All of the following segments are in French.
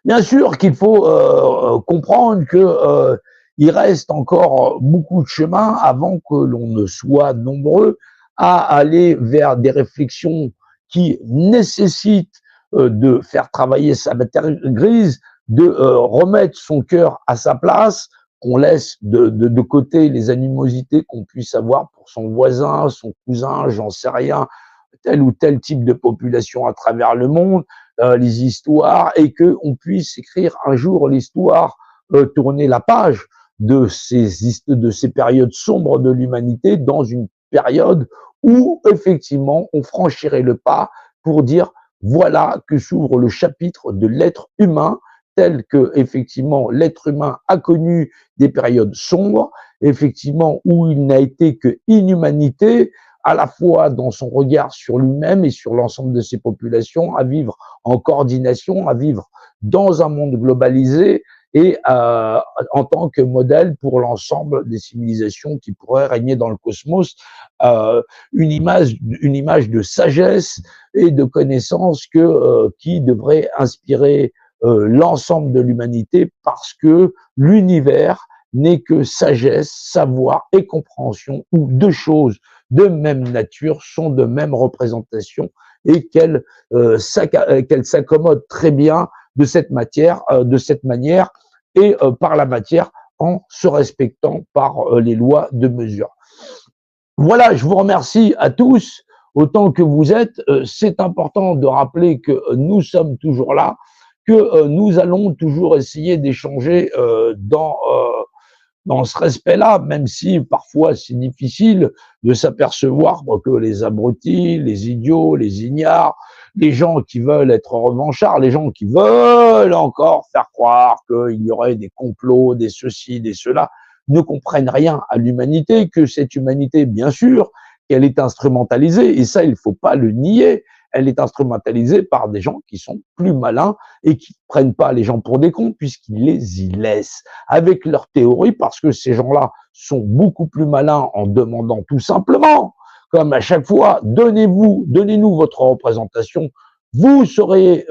Bien sûr qu'il faut comprendre que il reste encore beaucoup de chemin avant que l'on ne soit nombreux à aller vers des réflexions qui nécessitent de faire travailler sa matière grise, de remettre son cœur à sa place, qu'on laisse de côté les animosités qu'on puisse avoir pour son voisin, son cousin, j'en sais rien, tel ou tel type de population à travers le monde, les histoires, et qu'on puisse écrire un jour l'histoire, tourner la page de ces périodes sombres de l'humanité dans une période où effectivement on franchirait le pas pour dire voilà que s'ouvre le chapitre de l'être humain tel que effectivement l'être humain a connu des périodes sombres, effectivement où il n'a été que inhumanité, à la fois dans son regard sur lui-même et sur l'ensemble de ses populations, à vivre en coordination, à vivre dans un monde globalisé et en tant que modèle pour l'ensemble des civilisations qui pourraient régner dans le cosmos, une image de sagesse et de connaissance qui devrait inspirer l'ensemble de l'humanité parce que l'univers n'est que sagesse, savoir et compréhension, où deux choses de même nature sont de même représentation et qu'elles s'accommodent très bien de cette manière et par la matière en se respectant par les lois de mesure. Voilà, je vous remercie à tous autant que vous êtes. C'est important de rappeler que nous sommes toujours là, que nous allons toujours essayer d'échanger dans ce respect-là, même si parfois c'est difficile de s'apercevoir que les abrutis, les idiots, les ignares, les gens qui veulent être revanchards, les gens qui veulent encore faire croire qu'il y aurait des complots, des ceci, des cela, ne comprennent rien à l'humanité, que cette humanité, bien sûr, qu'elle est instrumentalisée, et ça, il ne faut pas le nier, elle est instrumentalisée par des gens qui sont plus malins et qui ne prennent pas les gens pour des cons puisqu'ils les y laissent avec leurs théories, parce que ces gens-là sont beaucoup plus malins en demandant tout simplement, comme à chaque fois, donnez-nous votre représentation, nous serions,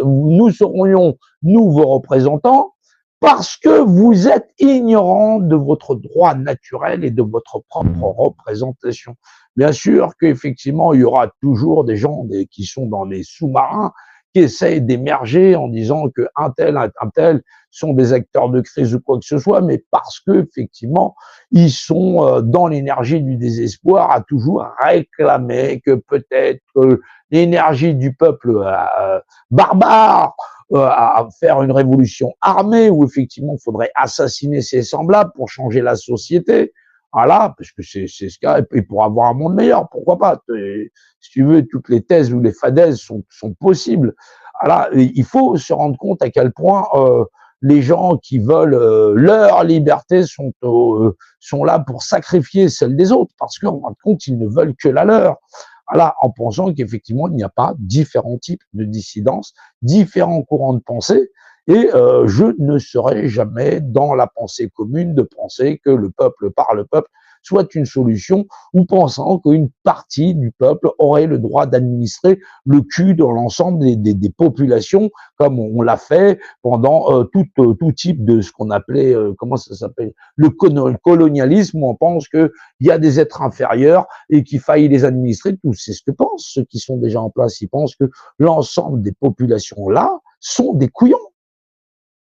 nous, vos représentants, parce que vous êtes ignorants de votre droit naturel et de votre propre représentation. Bien sûr qu'effectivement, il y aura toujours des gens qui sont dans les sous-marins qui essayent d'émerger en disant que un tel sont des acteurs de crise ou quoi que ce soit, mais parce que effectivement, ils sont dans l'énergie du désespoir à toujours réclamer que peut-être l'énergie du peuple barbare à faire une révolution armée où effectivement il faudrait assassiner ses semblables pour changer la société. Voilà, parce que c'est ce cas, et pour avoir un monde meilleur, pourquoi pas. Si tu veux, toutes les thèses ou les fadaises sont possibles. Voilà, il faut se rendre compte à quel point les gens qui veulent leur liberté sont là pour sacrifier celle des autres, parce qu'en fin de compte, ils ne veulent que la leur. Voilà, en pensant qu'effectivement, il n'y a pas différents types de dissidence, différents courants de pensée, et je ne serai jamais dans la pensée commune de penser que le peuple par le peuple soit une solution, ou pensant qu'une partie du peuple aurait le droit d'administrer le cul dans l'ensemble des populations, comme on l'a fait pendant tout type de ce qu'on appelait, comment ça s'appelle, le colonialisme, où on pense qu'il y a des êtres inférieurs et qu'il faille les administrer. Tout c'est ce que pensent ceux qui sont déjà en place. Ils pensent que l'ensemble des populations là sont des couillons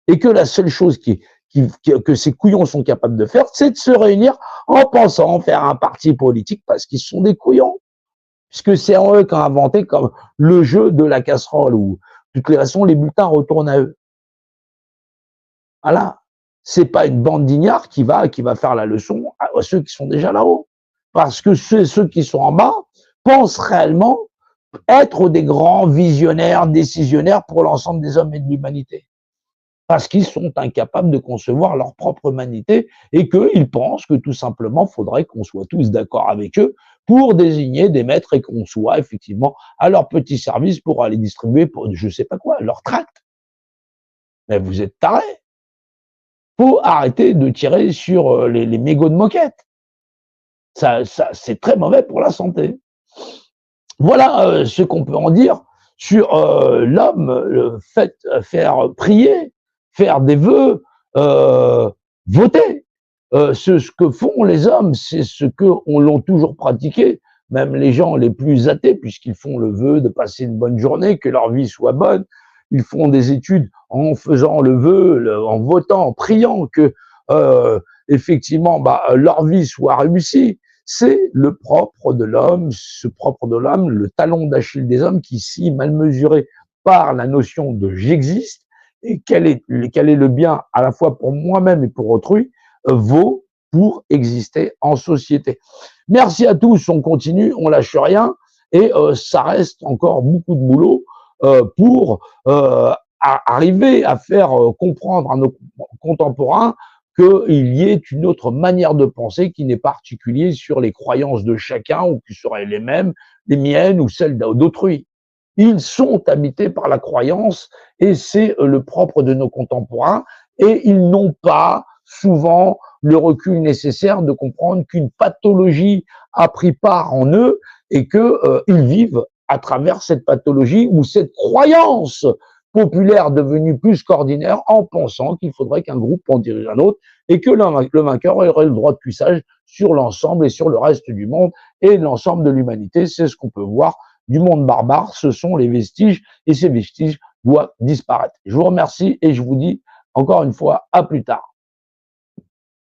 et que la seule chose que ces couillons sont capables de faire, c'est de se réunir en pensant faire un parti politique parce qu'ils sont des couillons. Puisque c'est en eux qu'ont inventé comme le jeu de la casserole où, de toutes les façons, les bulletins retournent à eux. Voilà. C'est pas une bande d'ignards qui va faire la leçon à ceux qui sont déjà là-haut. Parce que ceux qui sont en bas pensent réellement être des grands visionnaires, décisionnaires pour l'ensemble des hommes et de l'humanité. Parce qu'ils sont incapables de concevoir leur propre humanité et qu'ils pensent que tout simplement, il faudrait qu'on soit tous d'accord avec eux pour désigner des maîtres et qu'on soit effectivement à leur petit service pour aller distribuer, pour je sais pas quoi, leur tract. Mais vous êtes tarés. Faut arrêter de tirer sur les mégots de moquette. Ça, c'est très mauvais pour la santé. Voilà ce qu'on peut en dire sur l'homme, faire prier faire des vœux, voter. Ce que font les hommes, c'est ce qu'on l'ont toujours pratiqué, même les gens les plus athées, puisqu'ils font le vœu de passer une bonne journée, que leur vie soit bonne. Ils font des études en faisant le vœu, en votant, en priant que effectivement leur vie soit réussie. C'est le propre de l'homme, ce propre de l'homme, le talon d'Achille des hommes qui, si mal mesuré par la notion de j'existe, et quel est le bien à la fois pour moi-même et pour autrui, vaut pour exister en société. Merci à tous, on continue, on lâche rien, et ça reste encore beaucoup de boulot pour arriver à faire comprendre à nos contemporains qu'il y ait une autre manière de penser qui n'est pas articulée sur les croyances de chacun ou qui seraient les mêmes, les miennes ou celles d'autrui. Ils sont habités par la croyance et c'est le propre de nos contemporains et ils n'ont pas souvent le recul nécessaire de comprendre qu'une pathologie a pris part en eux et qu'ils vivent à travers cette pathologie ou cette croyance populaire devenue plus qu'ordinaire en pensant qu'il faudrait qu'un groupe en dirige un autre et que le vainqueur aurait le droit de cuissage sur l'ensemble et sur le reste du monde et l'ensemble de l'humanité. C'est ce qu'on peut voir du monde barbare, ce sont les vestiges et ces vestiges doivent disparaître. Je vous remercie et je vous dis encore une fois à plus tard.